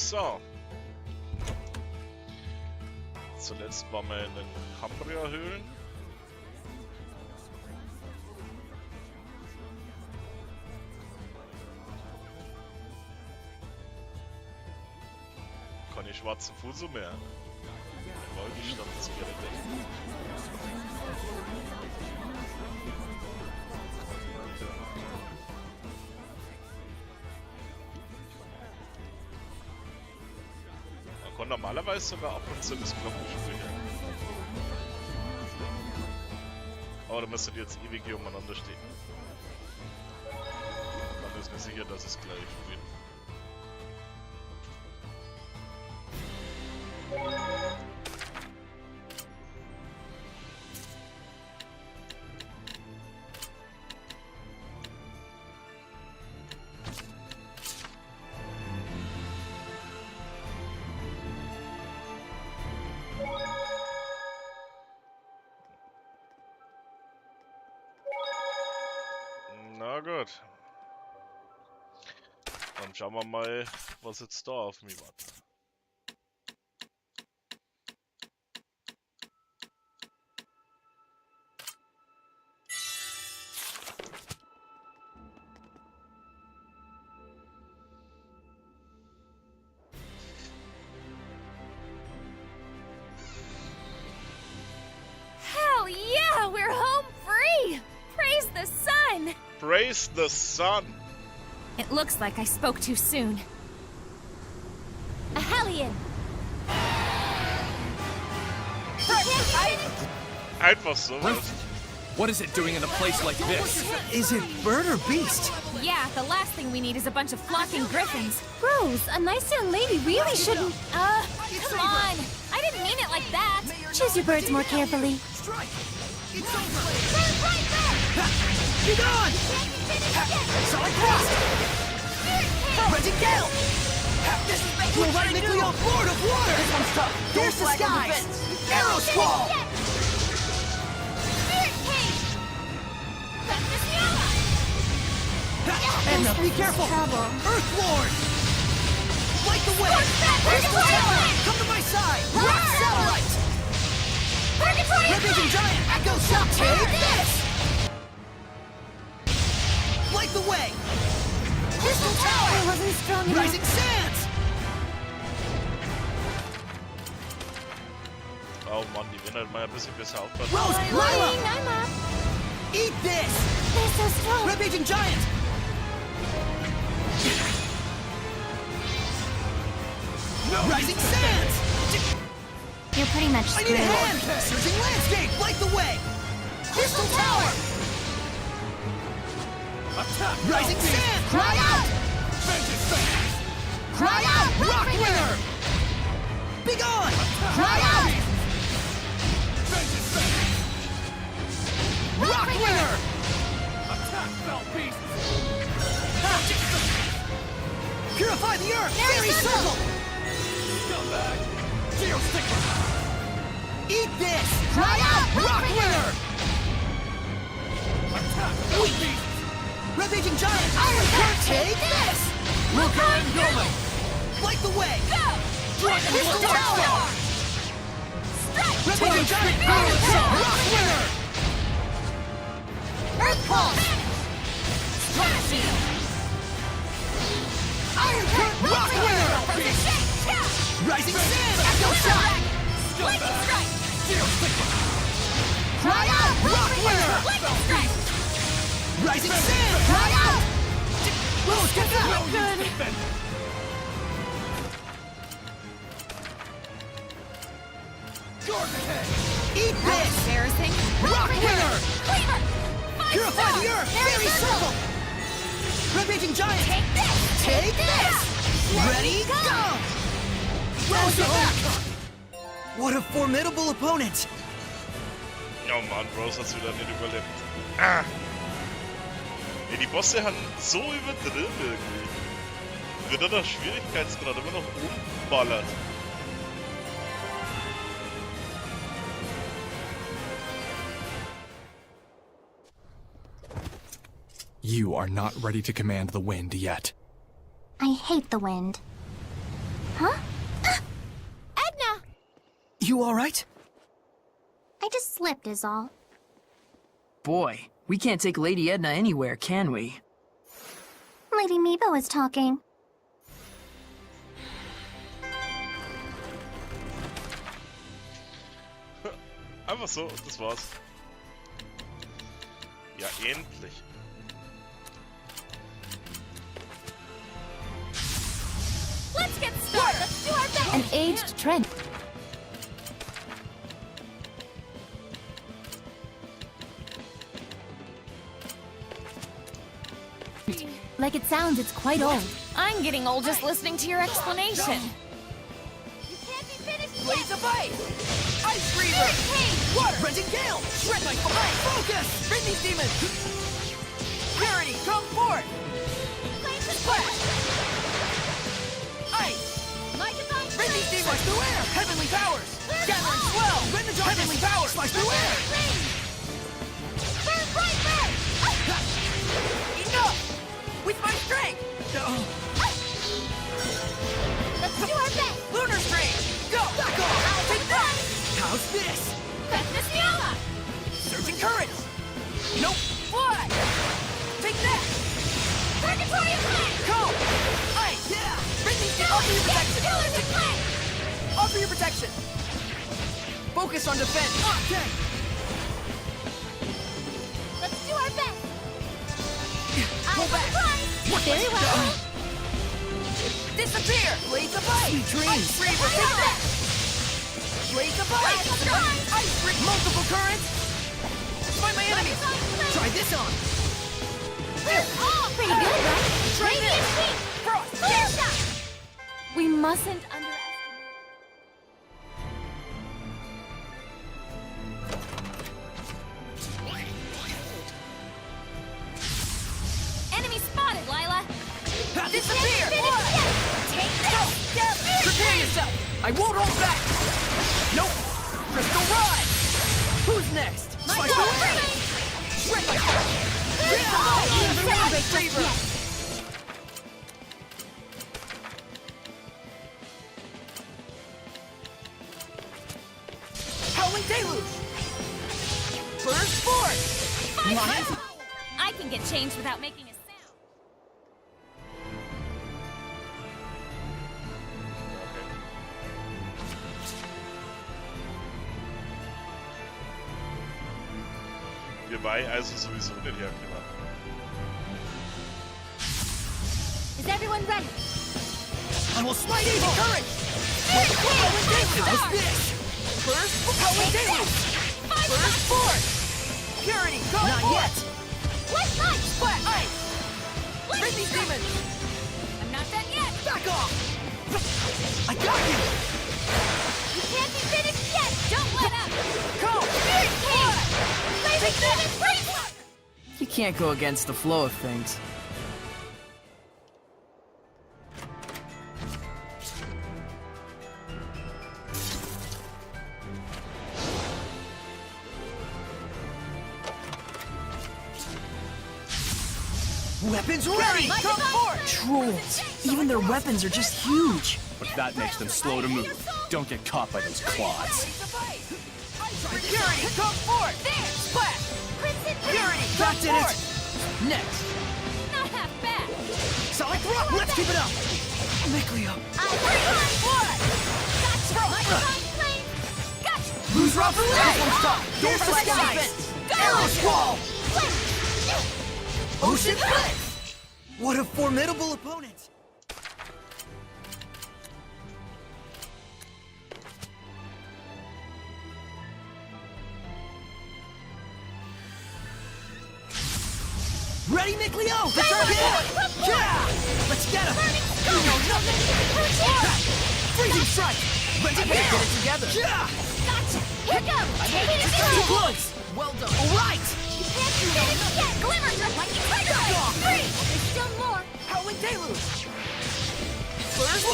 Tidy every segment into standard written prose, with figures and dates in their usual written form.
So. Zuletzt waren wir in den Cambria-Höhlen. Keine schwarzen Fuso mehr. Jawohl, die Stadt ist gerettet. Man kann normalerweise sogar ab und zu das Glockenspiel. Aber da müsstet jetzt ewig hier umeinander stehen. Dann ist mir sicher, dass es gleich wird. Na gut. Dann schauen wir mal, was jetzt da auf mich wartet. Hell yeah, we're home free! Praise the sun! Praise the sun! It looks like I spoke too soon. A hellion! Einfach sowas. What is it doing in a place like this? Is it bird or beast? Yeah, the last thing we need is a bunch of flocking griffins. Rose, a nice young lady really shouldn't... come on! I didn't mean it like that! Choose your birds more carefully. Strike! It's over! Right there! Get on! Solid cross! Reggie Gale! This is making me on board of water! This one's tough! There's the skies! Arrow squall! Edna, be careful! Earth Lord! Light the way! Crystal Tower! Come to my side! Rock Satellite! Ravaging Giant! Echo Shock! Take this! Light the way! Crystal Tower! I wasn't strong enough. Rising Sands! Oh Mann, die werden halt mal ein bisschen besser aufpassen. Rose, Lila! I'm up. Eat this! They're so strong. Ravaging Giant! No. Rising Sands! You're pretty much I screwed. need a hand! Surging Landscape! Light the way! Crystal Tower! Attack! Rising Sand! Cry out! Cry out! Rock Winner! Be gone! Cry out! Rock Winner! Attack, Fell Beast! Purify the Earth! Fairy Circle! Scumbag! Geosticker! Eat this! Cry out! Rock Winner! Attack, Fell Beast! Ravaging Giant! Iron Curse! Take this! Look and go! Light the way! Go! Crystal Tower! Ravaging Giant! Iron Curse! Rock Winner! Earth Pulse! Strike Shield! Iron Curse! Rock Winner! Rising Sand! Echo Shot! Lightning Strike! Cry out! Rock Winner! Lightning Strike! Rising Sand! Cry out! Rose, get out! Good. Eat this! Embarrassing. Rock Winner! Cleaver! Purify the Earth! Fairy Circle! Ravaging Giant! Take this! Take this! Ready, go! Rose, get back! What a formidable opponent! Oh Mann, Rose hat's wieder nicht überlebt. Ah! Ey, die Bosse haben so übertrieben irgendwie. Wird da der Schwierigkeitsgrad immer noch umballert. You are not ready to command the wind yet. I hate the wind. Huh? Edna! You alright? I just slipped is all. Boy, we can't take Lady Edna anywhere, can we? Lady Meebo was talking. Einfach so, das war's. Ja, endlich. Let's get started! Let's do our best! An aged trend. Like it sounds, it's quite old. I'm getting old just listening to your explanation. You can't be finished yet! Blaze of ice! Ice Reaver! Water! Raging Gale! Shred my ice! Focus! Rid these demons! Purity, come forth! Blaze of Splash! Ice! My divine Rid these demons! Slice through air! Heavenly powers! Gathering swell! Rend the darkness! Heavenly powers! Slice through air! Burn bright red! Enough! With my strength! Let's do our best! Lunar Stream! Go! Back off! Take that! How's this? Freshness Fiala! Surging currents! Nope! Fly! Take that! Purgatory Flame! Come! Ice! Yeah! Rid these demons! Offer your protection! Pillars of Flame! Offer your protection! Focus on defense! Okay! Let's do our best! Pull back! Very well! Disappear! Blades of ice! Sweet dreams! Ice Reaver, take that! Blades of ice! Ice Reaver! Multiple currents! Find my enemies! Try this on! Pretty good, right? Try this! Frost! Clear shot! We mustn't underestimate. Enemy spotted, Lila! Disappear! Take this! Prepare yourself! I won't hold back! Nope! Crystal Rod! Who's next? My Slice God, away! Shred my Celebrate Ice Reaver! just Howling Deluge! Burst forth! Lions! I can get changed without making a sound. Wir bei also sowieso nicht herkommen. Is everyone ready? I will smite evil! Courage! How's this? Burst Howling Deluge! Burst forth! Purity, go Not forth! Yet! Let's fight! Splat ice! Rid these demons! I'm not done yet! Back off! I got you! You can't be finished yet! Don't let up! Go! Take that! You can't go against the flow of things. Weapons ready! Come forth! Trolls! Even their weapons are just huge! But that makes them slow to move. Don't get caught by those claws. Purity, come forth! There! Splat! Purity, come forth! Next! Not half bad! Solid throw! Let's keep it up! Micleo! Gotcha! My divine flame! Gotcha! Who's rough for last? This one's tough! Don't Here's the skies! Go! Arrow Squall! Flame! Ocean Blitz! What a formidable opponent! Ready, Micleo? Return here! Yeah! Let's get him! Freezing strike! Ready, get it together! Yeah! Gotcha! Here goes! Take it Too easy! close! Well done! All right! You can't do this yet! Glimmer just like you Back off! Three! There's still more! Howling Deluge! First!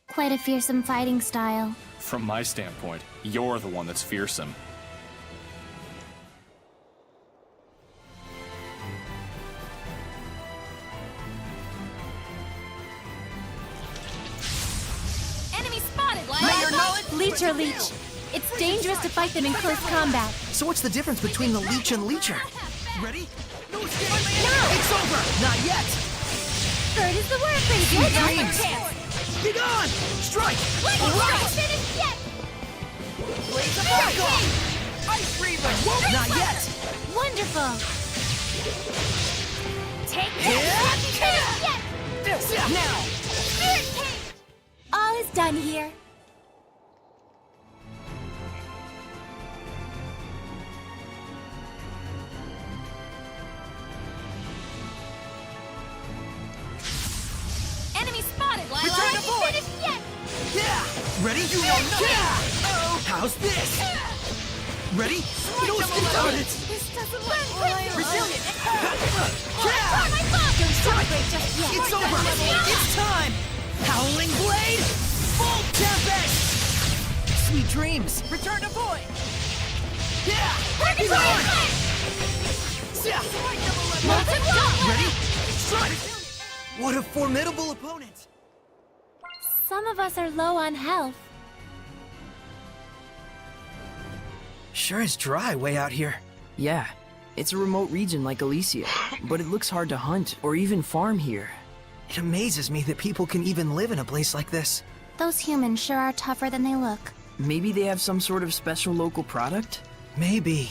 Quite a fearsome fighting style. From my standpoint, you're the one that's fearsome. Leecher Leech. It's dangerous to fight them in close combat. So what's the difference between the leech and leecher? Ready? No escape! No! It's over! Not yet! Bird is the word, pretty good. Dreams! Be gone! Strike! Alright! Back off! Ice Reaver! Whoa! Not yet! Wonderful. Take this. Now! All is done here. Enemy spotted, Lila. Return to void. Finished yet. Yeah! Ready? You know nothing! Uh-oh! How's this? Ready? No escape on it! This doesn't look Resilient! Oh my God! Don't celebrate just yet. It's over! It's time! Howling Blade! Full Tempest! Sweet dreams! Return to void! Yeah! Target Be gone! fire! Yeah! Molten Rock! Ready? Strike! What a formidable opponent! Some of us are low on health. Sure is dry way out here. Yeah, it's a remote region like Elysia, but it looks hard to hunt or even farm here. It amazes me that people can even live in a place like this. Those humans sure are tougher than they look. Maybe they have some sort of special local product? Maybe.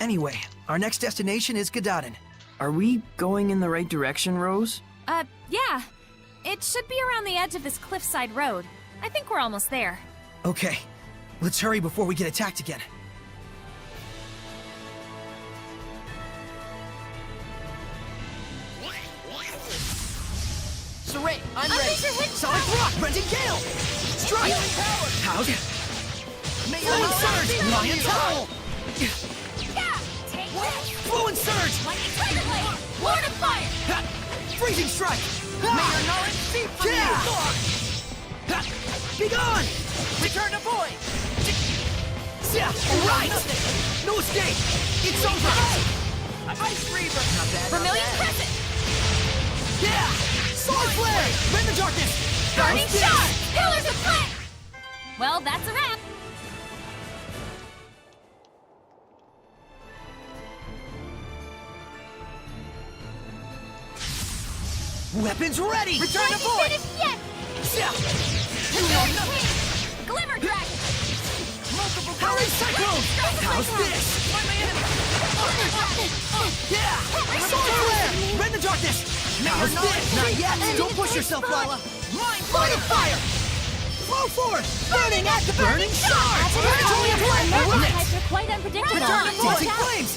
Anyway, our next destination is Gododdin. Are we going in the right direction, Rose? Yeah. It should be around the edge of this cliffside road. I think we're almost there. Okay, let's hurry before we get attacked again. Saray, I'm Solid Rock, Renting Gale! Strike! How's it? Fluent Surge, Lion's Howl! Take this! Fluent Surge! Lightning Tiger Blade! Lord of Fire! Ha! Freezing Strike! May your knowledge be from Ha! Be gone! Return to void! Right! No escape! It's over! Ice Reaver! Not bad, Vermilion Crescent! Yeah! Sword Flare! Rend the Darkness! Burning How's this? Shard! Pillars of Flame! Well, that's a wrap. Weapons ready! Return to void! Finished yet! You know nothing! Glimmer Dragon! Multiple Howling Cyclone! How's this? Yeah! Sword Flare! Rend the Darkness! How's this? Not yet! Don't push yourself, Lila! Mind of Fire! Flow forth! Burning at the Burning Shard! Types are quite unpredictable. Return to void! Dancing Flames!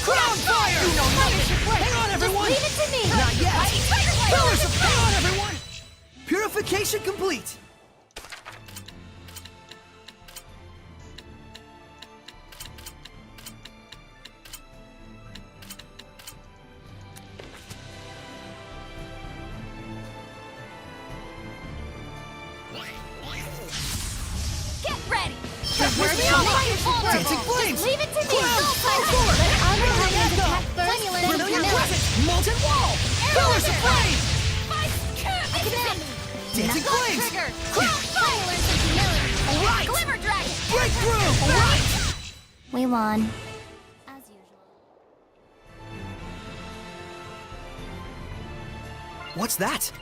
Crown Fire! You know nothing! Hang on, everyone! Leave it to me. Not yet! Mighty Tiger Blade! Pillars of Hang on, everyone! Purification complete! Get ready! Dancing Flames! Leave it to me! Cloud! Vermilion Crescent! Molten Wall! Pillars of Flame! I command! Dancing Flames! Cloud Fire! Alright! Glimmer Dragon! Breakthrough! Alright! We won. As usual. What's that?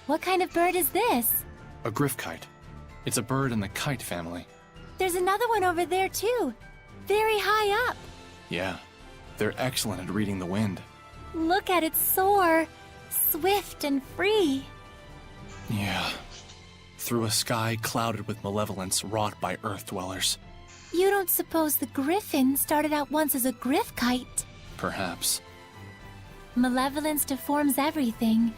What kind of bird is this? A griffkite. It's a bird in the kite family. There's another one over there, too. Very high up. Yeah, they're excellent at reading the wind. Look at it soar. Swift and free. Yeah. Through a sky clouded with malevolence wrought by earth dwellers. You don't suppose the griffin started out once as a griffkite? Perhaps. Malevolence deforms everything.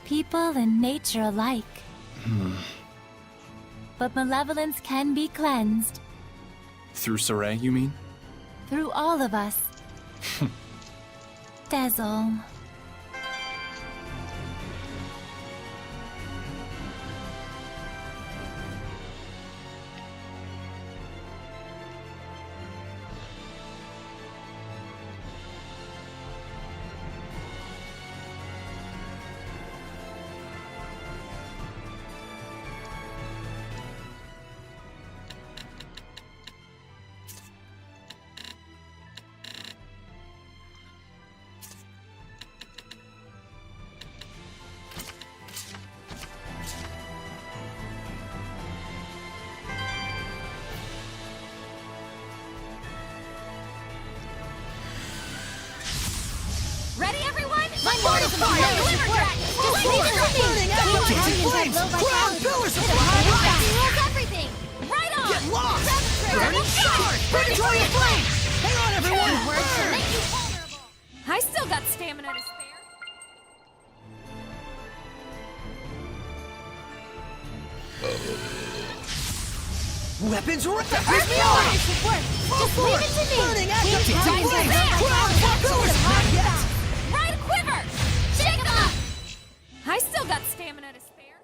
People and nature alike. But malevolence can be cleansed. Through Saray, you mean? Through all of us. Dazzle. Flavor Dragon! Just leave it to me! Burning activating flames! Ground pillars of fire! Rules everything! Right on! Get lost! Double Burning charge! Purgatory of flames! Hang on, everyone! Words to Burn! make you vulnerable! I still got stamina to spare. Weapons ready! Here's me on! Just leave it to me! Burning activating Right flames! there. Ground pillars! Not yet! Ride a quiver! Shake 'em up! I still got stamina to spare.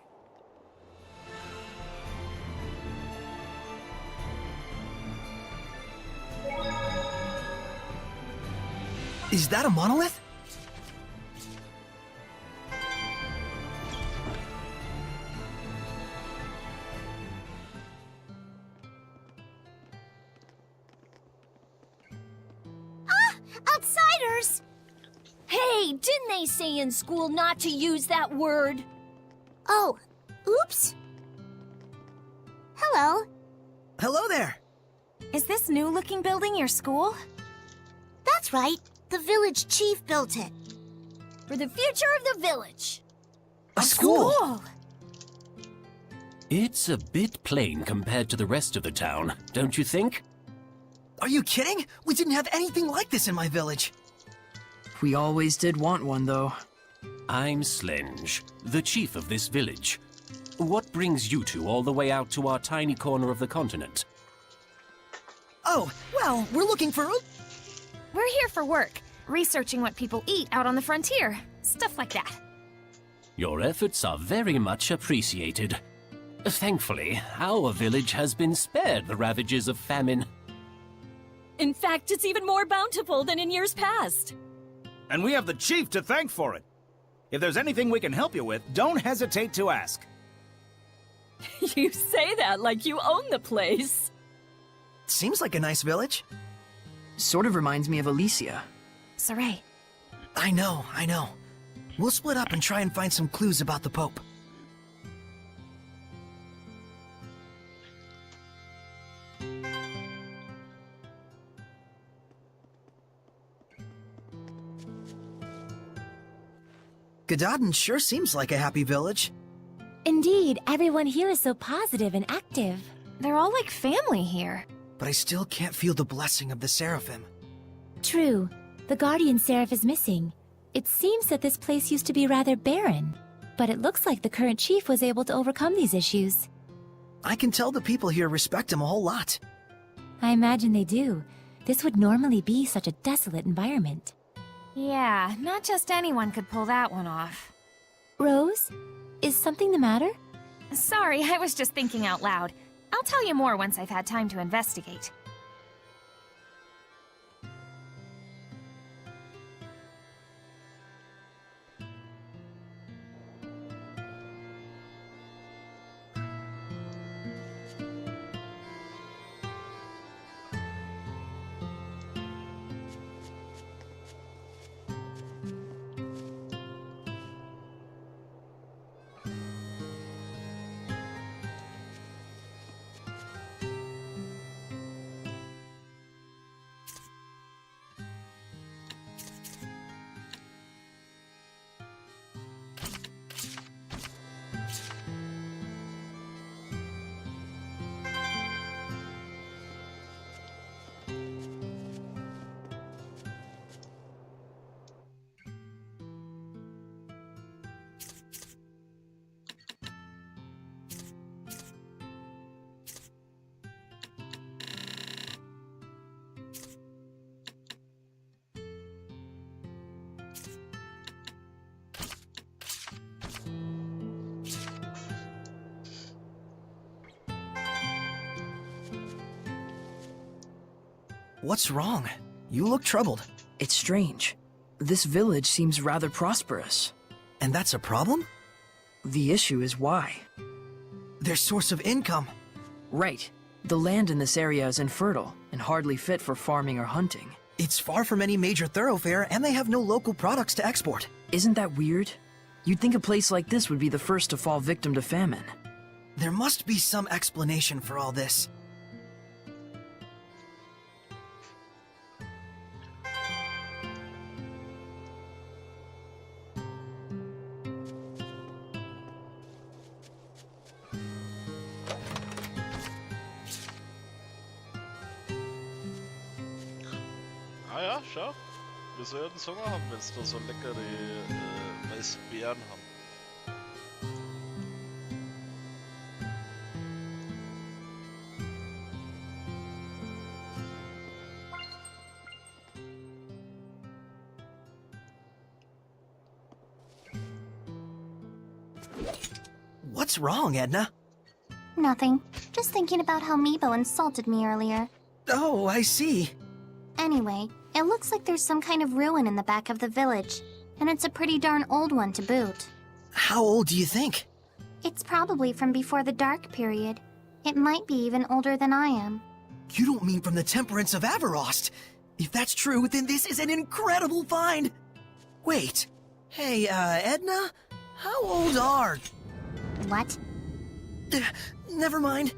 Is that a monolith? Outsiders! Hey, didn't they say in school not to use that word? Oh, oops. Hello. Hello there! Is this new-looking building your school? That's right. The village chief built it. For the future of the village. A school! It's a bit plain compared to the rest of the town, don't you think? Are you kidding? We didn't have anything like this in my village. We always did want one, though. I'm Slenge, the chief of this village. What brings you two all the way out to our tiny corner of the continent? Oh, well, we're looking for... We're here for work, researching what people eat out on the frontier. Stuff like that. Your efforts are very much appreciated. Thankfully, our village has been spared the ravages of famine. In fact, it's even more bountiful than in years past. And we have the chief to thank for it. If there's anything we can help you with, don't hesitate to ask. You say that like you own the place. Seems like a nice village. Sort of reminds me of Alicia. Saray. I know. We'll split up and try and find some clues about the Pope. Gododdin sure seems like a happy village. Indeed, everyone here is so positive and active. They're all like family here. But I still can't feel the blessing of the Seraphim. True. The Guardian Seraph is missing. It seems that this place used to be rather barren, but it looks like the current chief was able to overcome these issues. I can tell the people here respect him a whole lot. I imagine they do. This would normally be such a desolate environment. Yeah, not just anyone could pull that one off. Rose? Is something the matter? Sorry, I was just thinking out loud. I'll tell you more once I've had time to investigate. What's wrong? You look troubled. It's strange. This village seems rather prosperous. And that's a problem? The issue is why. Their source of income. Right. The land in this area is infertile and hardly fit for farming or hunting. It's far from any major thoroughfare, and they have no local products to export. Isn't that weird? You'd think a place like this would be the first to fall victim to famine. There must be some explanation for all this. schau. Wir sollten Hunger haben, wenn es da so leckere Weißbeeren haben. What's wrong, Edna? Nothing. Just thinking about how Meebo insulted me earlier. Oh, I see. Anyway, it looks like there's some kind of ruin in the back of the village, and it's a pretty darn old one to boot. How old do you think? It's probably from before the Dark Period. It might be even older than I am. You don't mean from the Temperance of Averost? If that's true, then this is an incredible find! Wait. Hey, Edna? How old are... What? Never mind.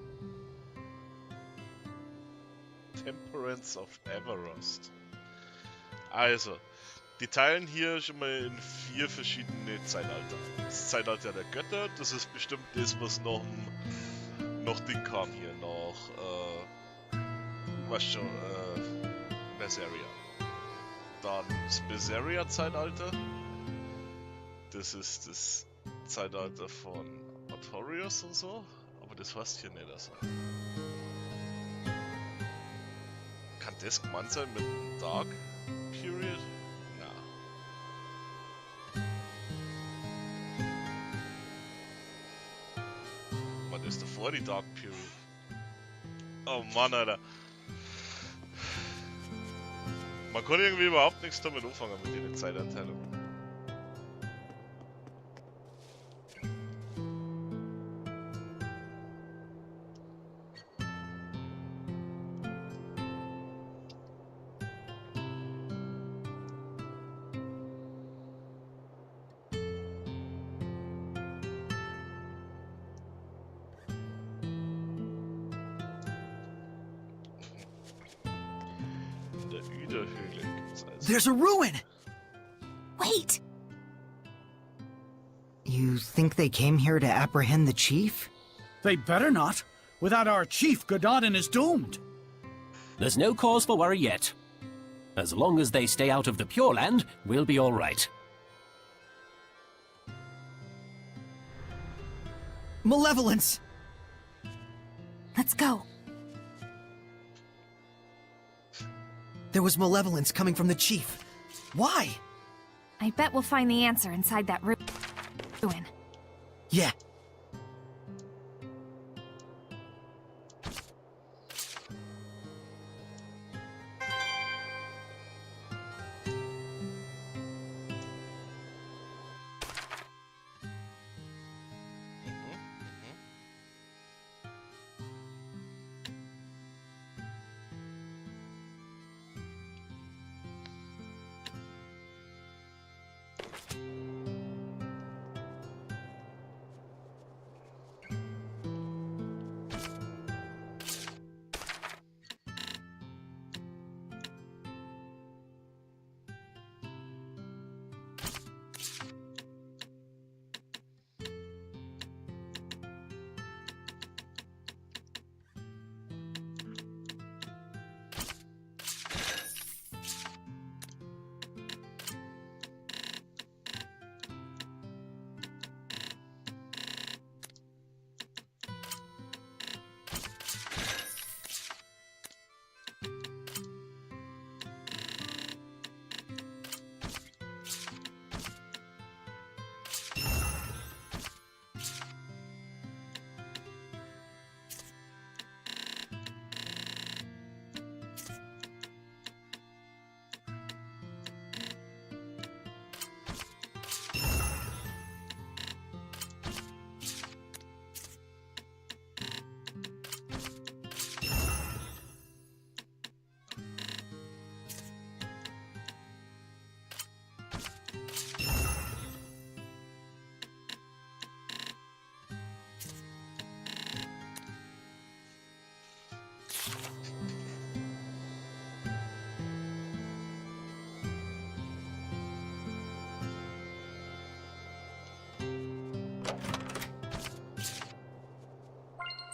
Temperance of Everost. Also, die teilen hier schon mal in 4 verschiedene Zeitalter. Das Zeitalter der Götter, das ist bestimmt das, was noch Ding kam hier, was schon, Berseria. Dann das Berseria-Zeitalter. Das ist das Zeitalter von Artorius und so, aber das heißt hier nicht so. Kann das gemeint sein mit dem Dark Period? Na. Was ist davor die Dark Period? Oh Mann, Alter. Man kann irgendwie überhaupt nichts damit anfangen mit den Zeiteinteilungen. There's a ruin! Wait! You think they came here to apprehend the chief? They better not. Without our chief, Gododdin is doomed. There's no cause for worry yet. As long as they stay out of the Pure Land, we'll be all right. Malevolence! Let's go. There was malevolence coming from the chief. Why? I bet we'll find the answer inside that ruin. Yeah.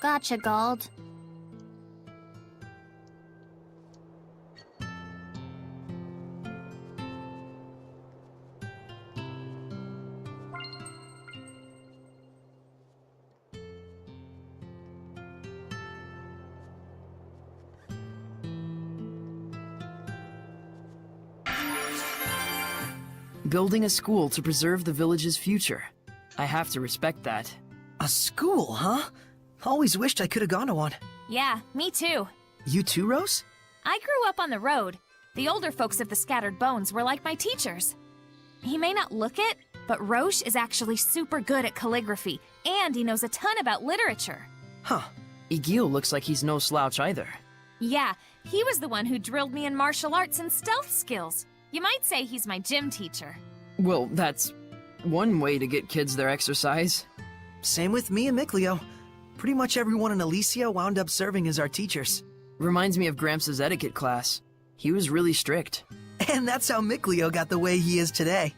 Gotcha, Gold. Building a school to preserve the village's future. I have to respect that. A school, huh? Always wished I could have gone to one. Yeah, me too. You too, Rose? I grew up on the road. The older folks of the Scattered Bones were like my teachers. He may not look it, but Roche is actually super good at calligraphy, and he knows a ton about literature. Huh. Igil looks like he's no slouch either. Yeah, he was the one who drilled me in martial arts and stealth skills. You might say he's my gym teacher. Well, that's one way to get kids their exercise. Same with me and Mikleo. Pretty much everyone in Elysia wound up serving as our teachers. Reminds me of Gramps' etiquette class. He was really strict. And that's how Mikleo got the way he is today.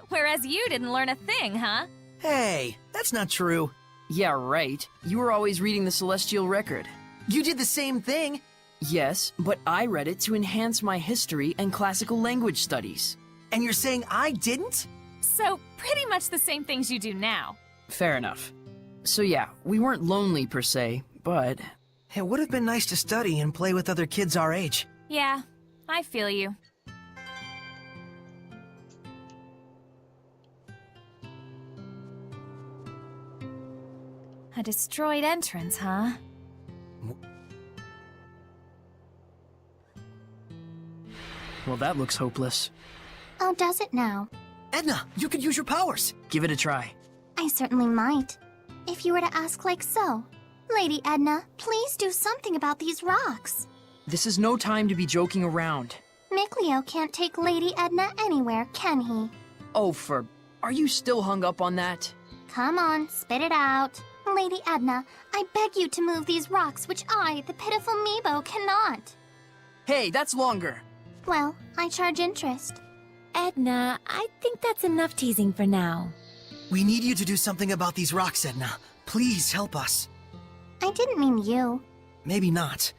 Whereas you didn't learn a thing, huh? Hey, that's not true. Yeah, right. You were always reading the Celestial Record. You did the same thing. Yes, but I read it to enhance my history and classical language studies. And you're saying I didn't? So, pretty much the same things you do now. Fair enough. So yeah, we weren't lonely per se, but... It would have been nice to study and play with other kids our age. Yeah, I feel you. A destroyed entrance, huh? Well, that looks hopeless. Oh, does it now? Edna, you could use your powers. Give it a try. I certainly might. If you were to ask like so. Lady Edna, please do something about these rocks. This is no time to be joking around. Mikleo can't take Lady Edna anywhere, can he? Oh, are you still hung up on that? Come on, spit it out. Lady Edna, I beg you to move these rocks which I, the pitiful Meebo, cannot. Hey, that's longer. Well, I charge interest. Edna, I think that's enough teasing for now. We need you to do something about these rocks, Edna. Please help us. I didn't mean you. Maybe not.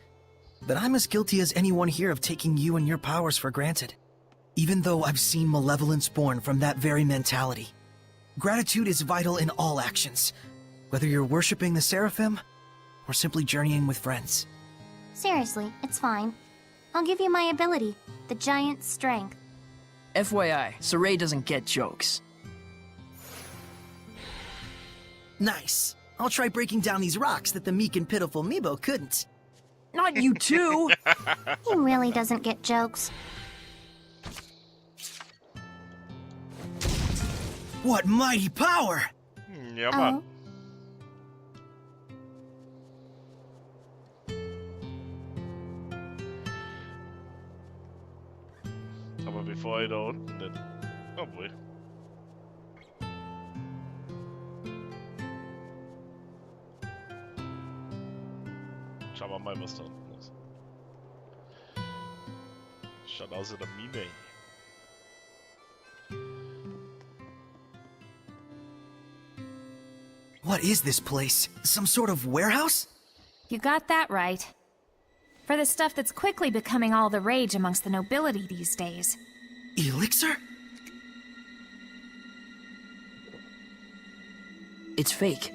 But I'm as guilty as anyone here of taking you and your powers for granted. Even though I've seen malevolence born from that very mentality. Gratitude is vital in all actions. Whether you're worshipping the Seraphim, or simply journeying with friends. Seriously, it's fine. I'll give you my ability, the giant strength. FYI, Saray doesn't get jokes. Nice. I'll try breaking down these rocks that the meek and pitiful Meebo couldn't. Not you too! He really doesn't get jokes. What mighty power! Ja, Mann. Aber bevor ich da unten nicht... Obwohl. Schauen wir mal, was da unten ist. Schaut aus wie der Mime. What is this place? Some sort of warehouse? You got that right. For the stuff that's quickly becoming all the rage amongst the nobility these days. Elixir? It's fake.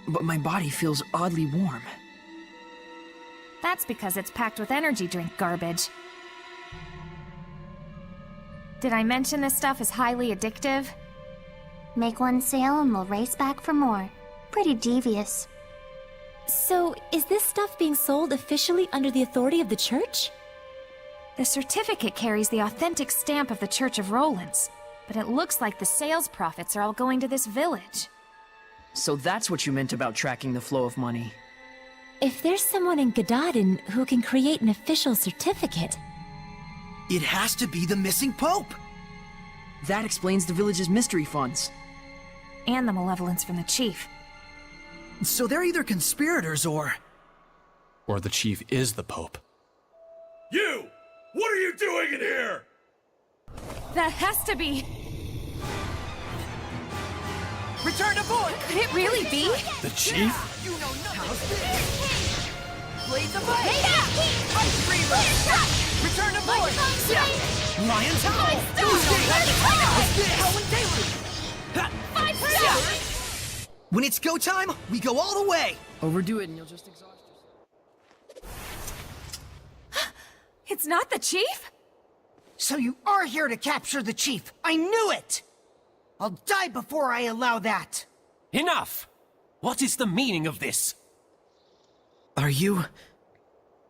But my body feels oddly warm. That's because it's packed with energy drink garbage. Did I mention this stuff is highly addictive? Make one sale and we'll race back for more. Pretty devious. So, is this stuff being sold officially under the authority of the church? The certificate carries the authentic stamp of the Church of Rollins, but it looks like the sales profits are all going to this village. So that's what you meant about tracking the flow of money. If there's someone in Gododdin who can create an official certificate... It has to be the missing Pope! That explains the village's mystery funds. And the malevolence from the chief. So they're either conspirators or the chief is the Pope. You! What are you doing in here? That has to be... Return to void! Could it really be? The chief? You know nothing! Blades of Void! Ice Reaver! Return to void! Lion Tower! Howling Deluge! 5%! When it's go time, we go all the way! Overdo it and you'll just exhaust yourself. It's not the chief? So you are here to capture the chief! I knew it! I'll die before I allow that! Enough! What is the meaning of this? Are you...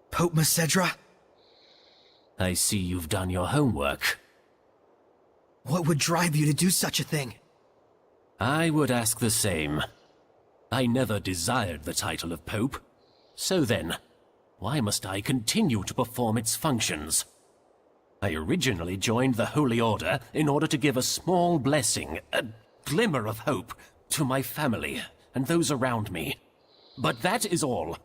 Pope Macedra? I see you've done your homework. What would drive you to do such a thing? I would ask the same. I never desired the title of Pope. So then, why must I continue to perform its functions? I originally joined the Holy Order in order to give a small blessing, a glimmer of hope, to my family and those around me. But that is all.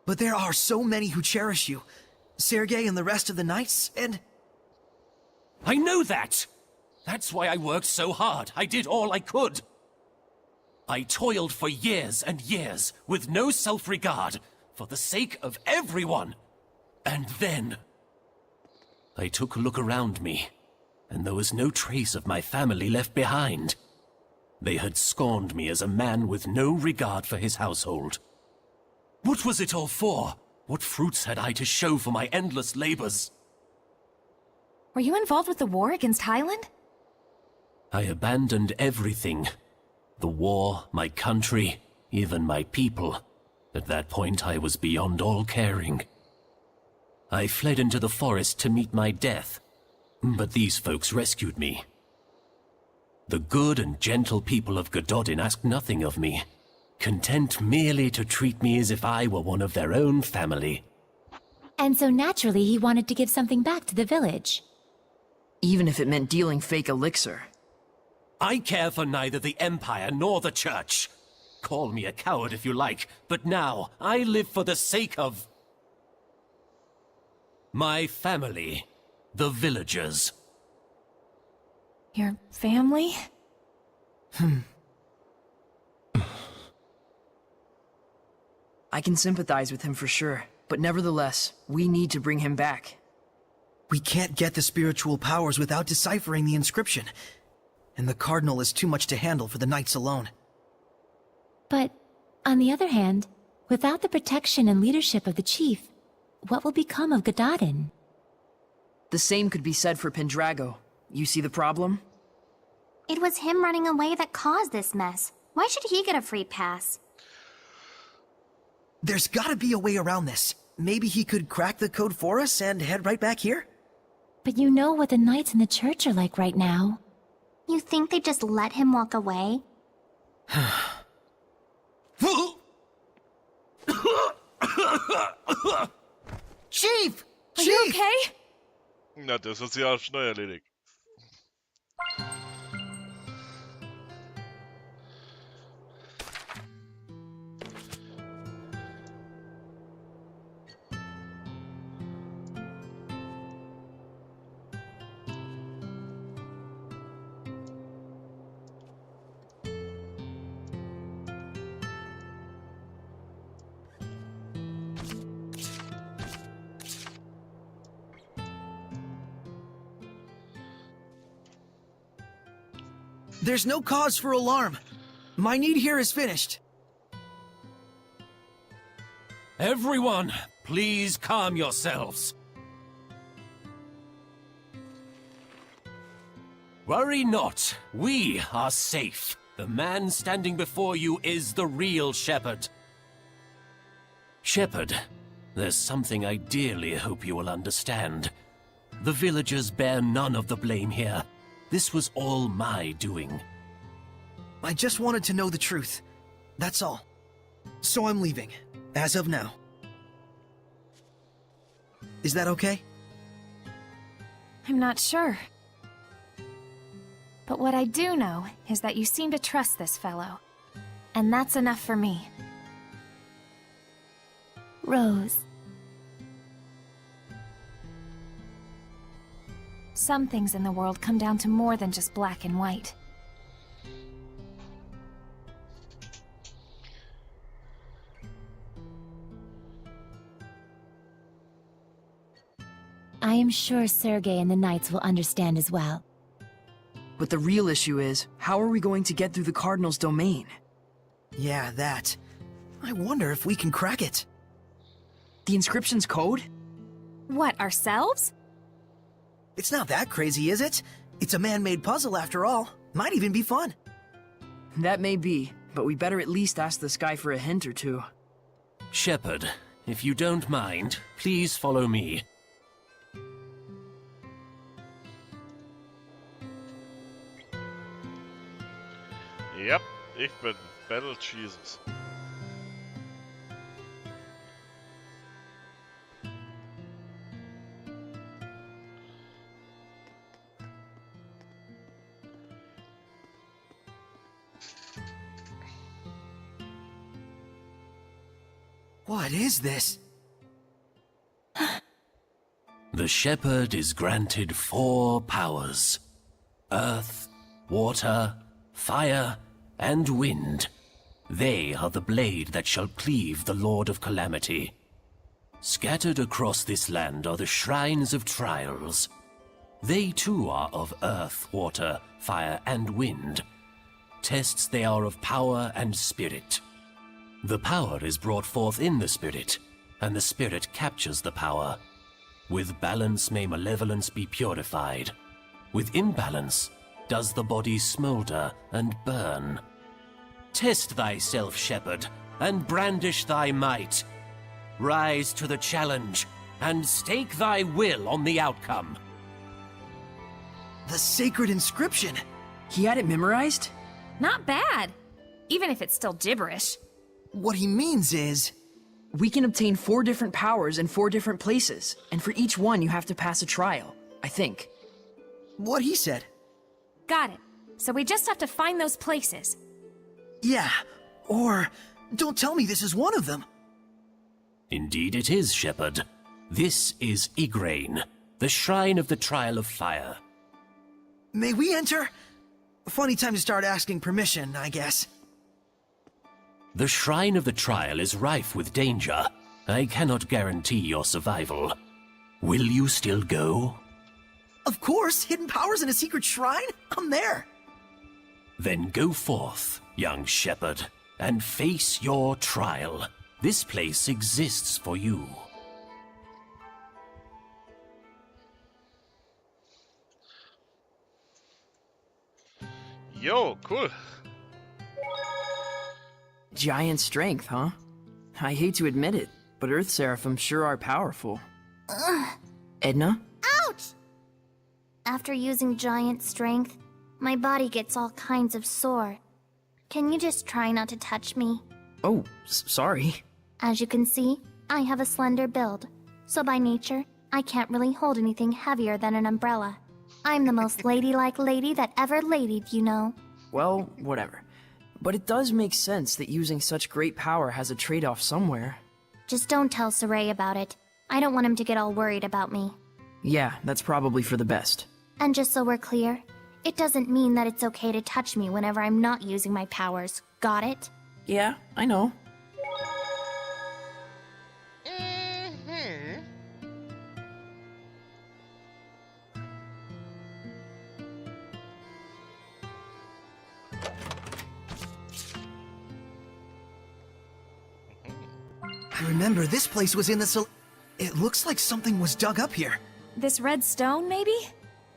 But there are so many who cherish you. Sergei and the rest of the knights, and... I know that! That's why I worked so hard. I did all I could. I toiled for years and years, with no self-regard, for the sake of everyone. And then... I took a look around me, and there was no trace of my family left behind. They had scorned me as a man with no regard for his household. What was it all for? What fruits had I to show for my endless labors? Were you involved with the war against Highland? I abandoned everything. The war, my country, even my people. At that point, I was beyond all caring. I fled into the forest to meet my death, but these folks rescued me. The good and gentle people of Gododdin asked nothing of me, content merely to treat me as if I were one of their own family. And so naturally he wanted to give something back to the village. Even if it meant dealing fake elixir. I care for neither the Empire nor the Church. Call me a coward if you like, but now I live for the sake of... my family, the villagers. Your family? I can sympathize with him for sure, but nevertheless, we need to bring him back. We can't get the spiritual powers without deciphering the inscription. And the Cardinal is too much to handle for the knights alone. But, on the other hand, without the protection and leadership of the chief, what will become of Gododdin? The same could be said for Pendrago. You see the problem? It was him running away that caused this mess. Why should he get a free pass? There's gotta be a way around this. Maybe he could crack the code for us and head right back here? But you know what the knights in the church are like right now. You think they just let him walk away? Chief! Are you okay? Na, das hat sie ja schnell erledigt. There's no cause for alarm. My need here is finished. Everyone, please calm yourselves. Worry not, we are safe. The man standing before you is the real shepherd. Shepherd, there's something I dearly hope you will understand. The villagers bear none of the blame here. This was all my doing. I just wanted to know the truth. That's all. So I'm leaving, as of now. Is that okay? I'm not sure. But what I do know is that you seem to trust this fellow. And that's enough for me. Rose. Some things in the world come down to more than just black and white. I am sure Sergei and the knights will understand as well. But the real issue is, how are we going to get through the Cardinal's domain? Yeah, that. I wonder if we can crack it. The inscription's code? What, ourselves? It's not that crazy, is it? It's a man-made puzzle after all. Might even be fun. That may be, but we better at least ask this guy for a hint or two. Shepard, if you don't mind, please follow me. Yep, ich bin Battle Jesus. What is this? The Shepherd is granted 4 powers: earth, water, fire, and wind. They are the blade that shall cleave the Lord of Calamity. Scattered across this land are the shrines of trials. They too are of earth, water, fire, and wind. Tests they are of power and spirit. The power is brought forth in the spirit, and the spirit captures the power. With balance may malevolence be purified. With imbalance does the body smolder and burn. Test thyself, Shepherd, and brandish thy might. Rise to the challenge, and stake thy will on the outcome. The sacred inscription! He had it memorized? Not bad. Even if it's still gibberish. What he means is... We can obtain 4 different powers in 4 different places, and for each one you have to pass a trial, I think. What he said. Got it. So we just have to find those places. Yeah, or... Don't tell me this is one of them. Indeed it is, Shepherd. This is Igraine, the Shrine of the Trial of Fire. May we enter? Funny time to start asking permission, I guess. The Shrine of the Trial is rife with danger. I cannot guarantee your survival. Will you still go? Of course! Hidden powers in a secret shrine? I'm there! Then go forth, young Shepherd, and face your trial. This place exists for you. Yo, cool. Giant strength, huh? I hate to admit it, but Earth Seraphim sure are powerful. Edna? Ouch! After using giant strength, my body gets all kinds of sore. Can you just try not to touch me? Oh, sorry. As you can see, I have a slender build, so by nature, I can't really hold anything heavier than an umbrella. I'm the most ladylike lady that ever ladied, you know. Well, whatever. But it does make sense that using such great power has a trade-off somewhere. Just don't tell Saray about it. I don't want him to get all worried about me. Yeah, that's probably for the best. And just so we're clear, it doesn't mean that it's okay to touch me whenever I'm not using my powers. Got it? Yeah, I know. I remember this place was in the It looks like something was dug up here. This red stone, maybe?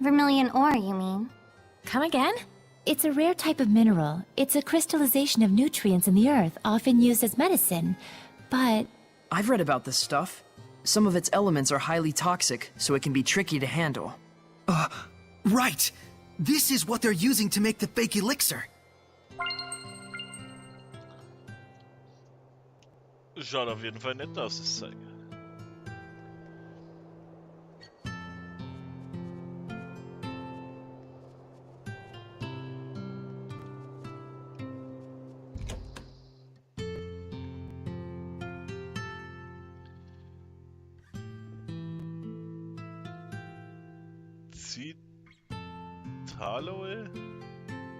Vermilion ore, you mean? Come again? It's a rare type of mineral. It's a crystallization of nutrients in the earth, often used as medicine. But... I've read about this stuff. Some of its elements are highly toxic, so it can be tricky to handle. Right! This is what they're using to make the fake elixir. Schaut auf jeden Fall nett aus, das Zeug. Zitaloe?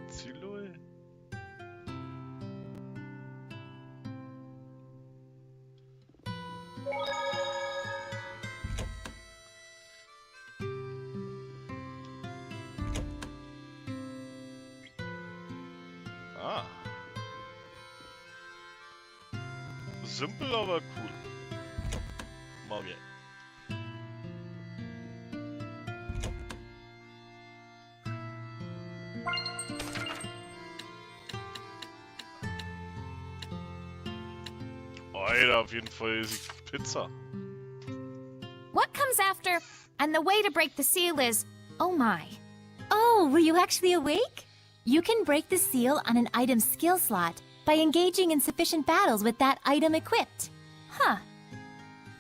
Ziloe? Ah. Simpel, aber cool. Mag ich. Alter, auf jeden Fall ist Pizza. What comes after? And the way to break the seal is... Oh my. Oh, were you actually awake? You can break the seal on an item's skill slot by engaging in sufficient battles with that item equipped. Huh.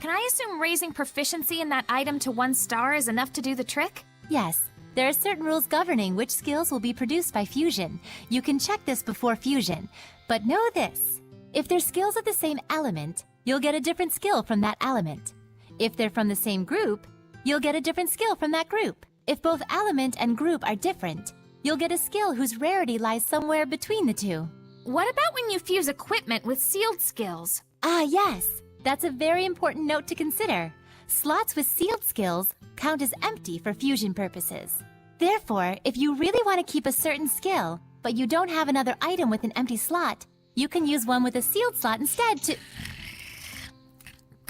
Can I assume raising proficiency in that item to 1 star is enough to do the trick? Yes, there are certain rules governing which skills will be produced by fusion. You can check this before fusion. But know this. If they're skills of the same element, you'll get a different skill from that element. If they're from the same group, you'll get a different skill from that group. If both element and group are different, you'll get a skill whose rarity lies somewhere between the two. What about when you fuse equipment with sealed skills? Ah, yes. That's a very important note to consider. Slots with sealed skills count as empty for fusion purposes. Therefore, if you really want to keep a certain skill, but you don't have another item with an empty slot, you can use one with a sealed slot instead to...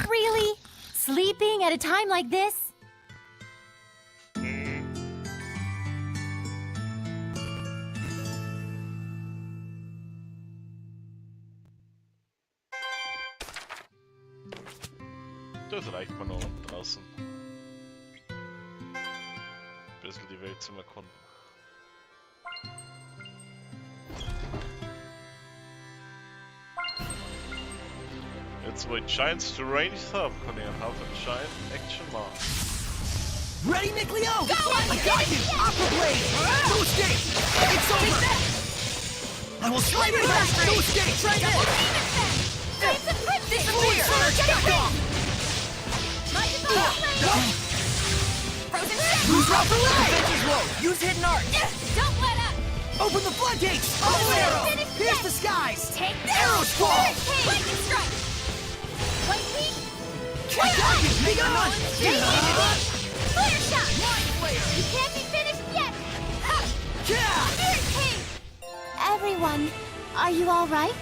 Really? Sleeping at a time like this? Das reicht mir noch draußen. Ein bisschen die Welt zum Erkunden. Jetzt wo ich Shine Strange habe, kann ich einen Haufen Shine Action machen. Ready, Nickleo? Go! I got you! Aqua Blade! Two escape! It's over! I will slide it back! Two escape! Try this! Disappear! Back off! Lose route for life! Defense is low! Use hidden art! Don't let up! Open the floodgates! Bubble arrow! Pierce the skies! Take this! Arrow squall! Lightning strike! White heat! I got you! Make it on! Flare shot! Mind Flayer! You can't be finished yet! Ha! Yeah! Spirit king! Everyone, are you all right?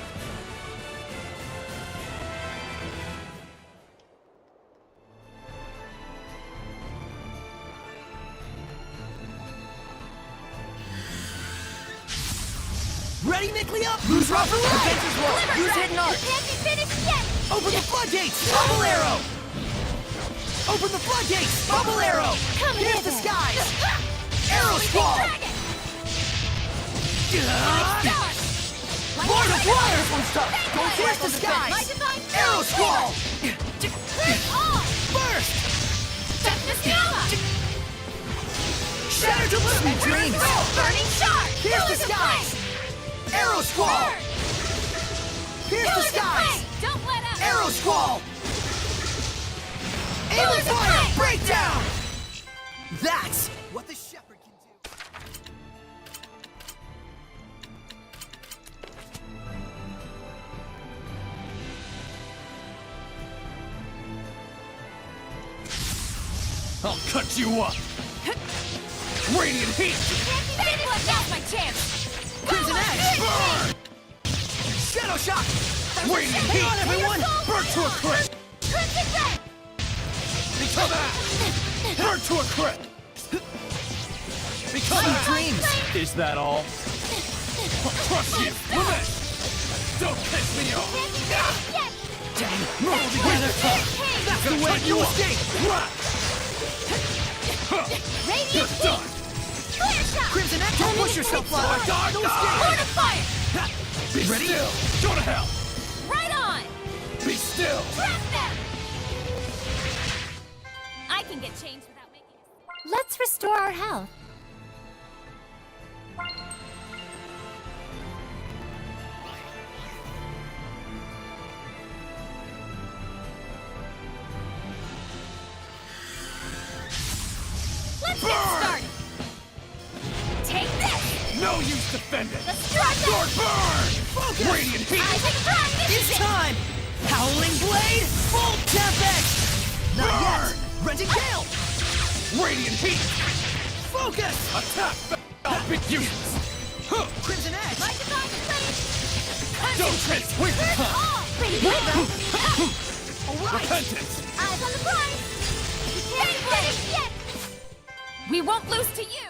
Ready, Nickleo? Lose route for life! Defense is low! Use hidden art! You can't be finished yet! Open the floodgates! Bubble arrow! Open the floodgates! Bubble arrow! Come Pierce the hither. skies! Arrow squall! Lord of Fire! This one's tough! Don't pierce the skies! Arrow squall! Burst! Shatter to sweet dreams! Burning shard! Pierce the skies! Arrow squall! Pierce the skies! Don't let up! Arrow squall! Aim of fire! Breakdown! That's what the shepherd can do. I'll cut you up! Radiant heat! Now's my chance! Crimson Edge! Burn! Shadow Shock! Radiant Hang on, heat! everyone! Burn to a crisp! Crimson red! Become ash! Burn to a crisp! Become Sweet ash! dreams! Is that all? I'll crush you! Revenge! Don't piss me off! Yes! Dang, roll together! That's the way you escape! Radiant You're heat! done! Flare shot! Crimson Edge, don't push yourself, Flower! Die, Don't die! Lord escape! of fire! Be Ready? still! Go to hell! Right on! Be still! Trap them! I can get changed without making a... Let's restore our health. Let's get started! Take this! No use defending! Let's try Sword this! burn! Focus! Radiant heat! I take a pride! This It's is it! time! Howling Blade! Full Tempest! Not yet! Renting Gale! Radiant heat! Focus! Attack! I'll be useless! Huh. Crimson Edge! My divine flame! Don't chase! Waste of time! All! Pretty good, though! Alright! Repentance! Eyes on the prize! You can't be finished yet! We won't lose to you!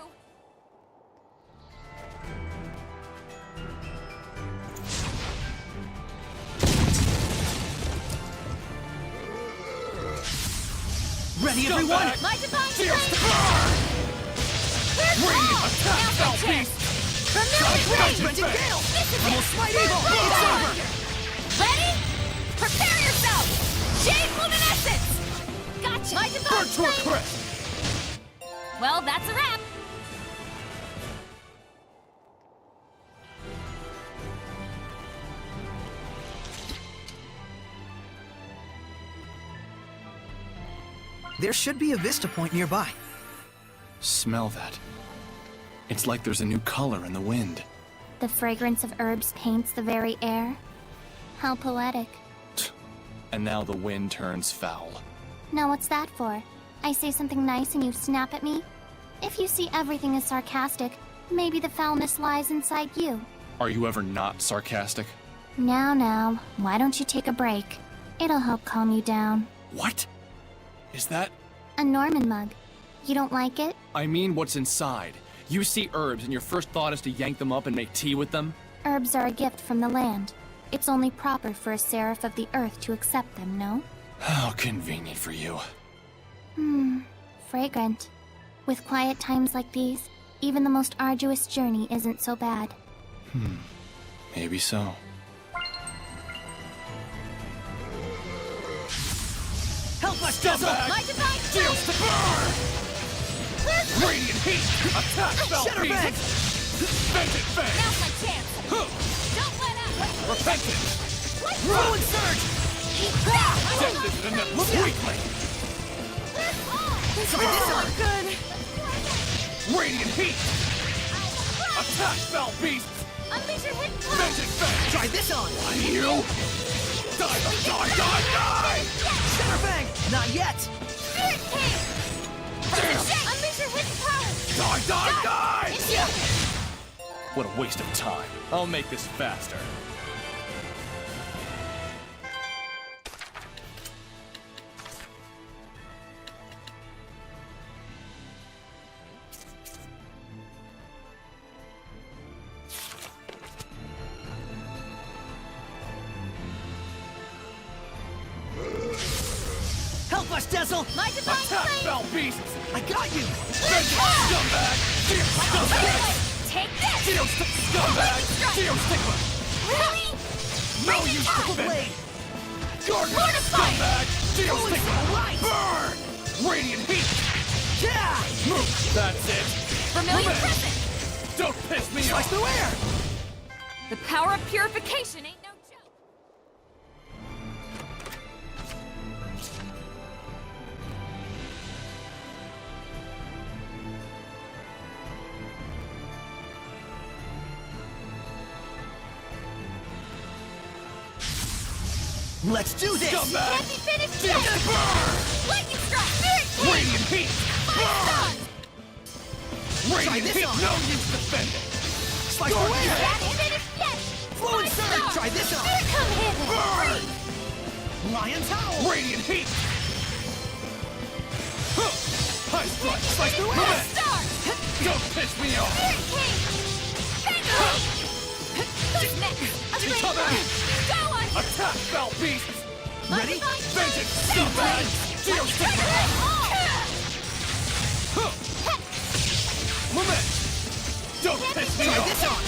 Ready, everyone? My divine Teal strength! Radiant attack, Now's my Fell chance! Beast! Familiar blade! Vengeance Gale! This is Almost it! Smite Evil! It's over! Ready? Prepare yourself! Jade Luminescence! Gotcha! My divine Burn to a strength! crisp! Well, that's a wrap. There should be a vista point nearby. Smell that. It's like there's a new color in the wind. The fragrance of herbs paints the very air. How poetic. And now the wind turns foul. Now what's that for? I say something nice and you snap at me? If you see everything as sarcastic, maybe the foulness lies inside you. Are you ever not sarcastic? Now, why don't you take a break? It'll help calm you down. What? Is that... A Norman mug. You don't like it? I mean what's inside. You see herbs and your first thought is to yank them up and make tea with them? Herbs are a gift from the land. It's only proper for a seraph of the earth to accept them, no? How convenient for you. Fragrant. With quiet times like these, even the most arduous journey isn't so bad. Maybe so. Help us, Dazzle! My divine Teal strength! to burn! Radiant heat! Attack, Fell Shatterbang! Beast! Vengeance Fang! Now's my chance! Don't let up! Repentance! Ruin Surge! Death is an endless weakling! Try this on! Good! Radiant heat! Attack, Fell Beast! Unleash your hidden power! Vengeance Fang! Try this on! You! Die! Shatterbang! Not yet! Spirit King! Unleash your hidden power! Die! What a waste of time. I'll make this faster. Help us, Dazzle! My divine Attack, strength! Fell Beast! I got you! Scumbag! Teal Scumbag! Take this! Scumbag! Teal Stigma! Really? No use to Triple defend! Blade! Garden Mortify! Scumbag! Teal Stigma! Alright! Burn! Radiant heat! Yeah! Move! That's it! Vermilion Revenge! Crescent! Don't piss me Slice off! through air! The power of purification ain't no joke. Let's do this! Scumbag! Can't be finished Teal yet! Burn! Lightning Strike! Spirit King! Radiant heat! Burn! Radiant this heat! on. No use defending! Slice through air! Can't be finished yet! Fluid Surge! Try this on! Spirit Come hit! Burn! Lion's Howl! Radiant heat! Huh! High strike! Slice through Red air! Star! Don't piss me off! Spirit King! Fang! Who's next? Come at me! Go on! Attack, Fell Beast! Ready? Vengeance! Scumbag! Teal Stigma! Huh! Lament! Don't piss me Try off! this on!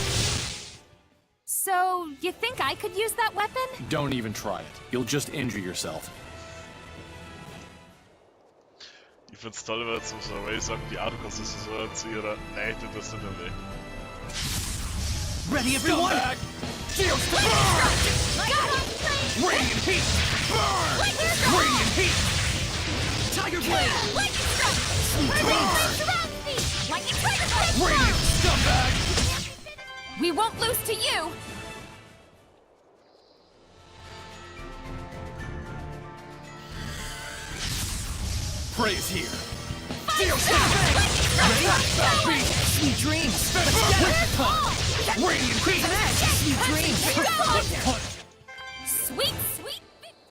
So, you think I could use that weapon? Don't even try it. You'll just injure yourself. Ich find's toll, weil jetzt muss Ray sagen, ja, du kannst das so erzählen. Nein, du das nicht mehr. Ready, everyone? Scumbag! Teal Stigma! Radiant heat! Burn! Radiant heat! Tiger Blade! Radiant scumbag! We won't lose to you! Praise here! Teal Stigma! Attack, Fell Beast! Sweet dreams! Let's get it! Radiant heat! Sweet dreams! Sweet, sweet victory!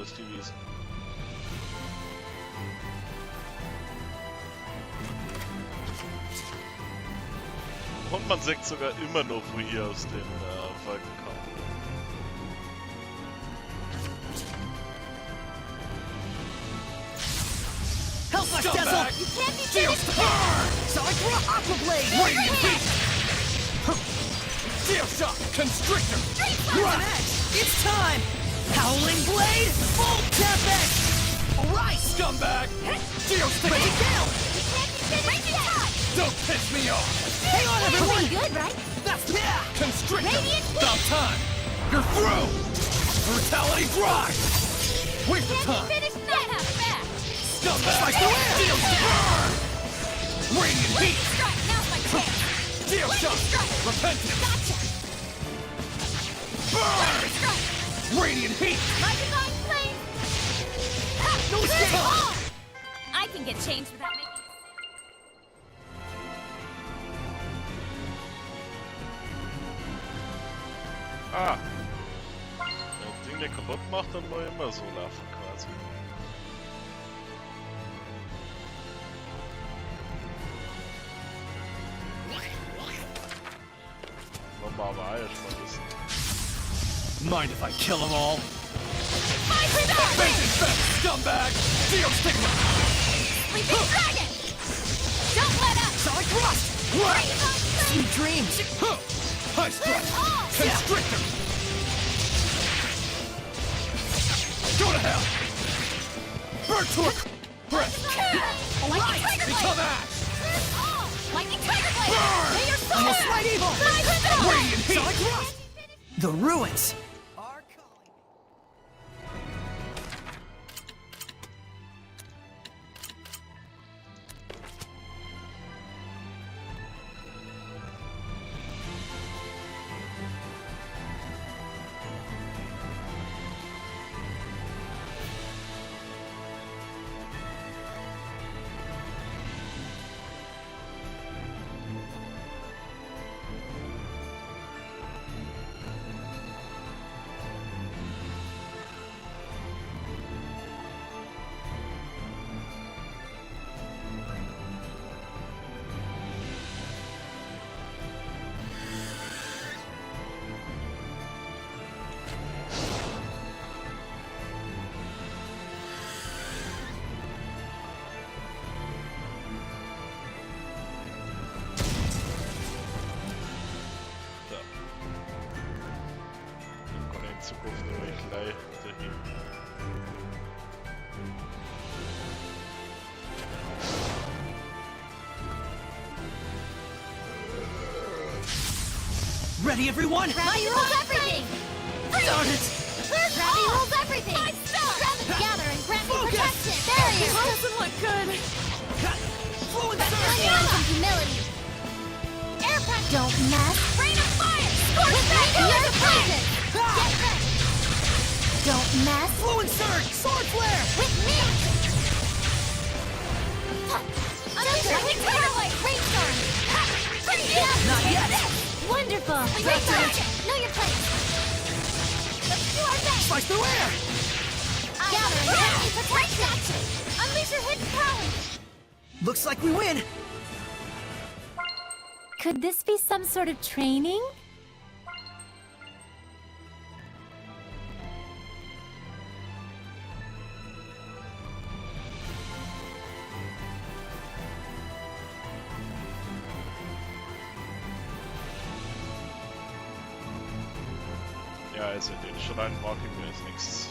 als die Wiesen. Und man sagt sogar immer noch, wo hier aus den Falken kam. Hellflash Dazzle! You can't be finished yet! Solid Rock Aqua Blade! Radiant Beat! Steel Shock! Constrictor! You're on edge! It's time! Howling Blade! Full Tempest! Alright! Scumbag! Steel Stick! Ready, Gale! Don't piss me off! Hang on, everyone! Good, right? That's yeah! Constrictor! Radiant Beat! Stop time! You're through! Brutality Drive! Waste of time! Finish not half fast! Scumbag! Slice the wind! Steel Stick! Radiant Heat! Strike, now's my chance! Steel Shock! Repentance! Gotcha! Burn! Strike! Radiant Heat! My divine flame! Ha! No escape! I can get changed without making... Ah! Das Ding, der kaputt macht, dann muss immer so laufen quasi. Wollen wir aber erstmal wissen. Mind if I kill them all? My divine Vengeance Fest! Scumbag! Steel Stigma! Sleeping dragon! Don't let up! Solid Thrust! My divine flame! Sweet dreams! High Strike! Constrictor! Go to hell! Bird Torque! Breath! Lightning Tiger Become Blade! ash! Lightning Tiger Blade! Burn! May your soul! Almost Slight Evil! Radiant Heat! Solid Thrust! The ruins! Are calling. Zukunft nämlich gleich dahin. Ready, everyone? Gravity rules everything! Darn it! Gravity rules everything! Gather and grant me protection! There he is! Doesn't look good. Fluid Let's Surge! bring on some humility! Air pack! Don't mess! Rain of fire! Scorch back! You're the present! Get ready! Don't mess! Fluid Surge! Sword Flare! With me! Lightning Tiger Blade! Rainstorm! Not yet! Wonderful! Rainstorm! Know your place! Let's do our best! Slice through air! Gather and grant me protection! Unleash your hidden powers! Looks like we win! Could this be some sort of training? Ja, also den Schrein mag ich mir jetzt nichts.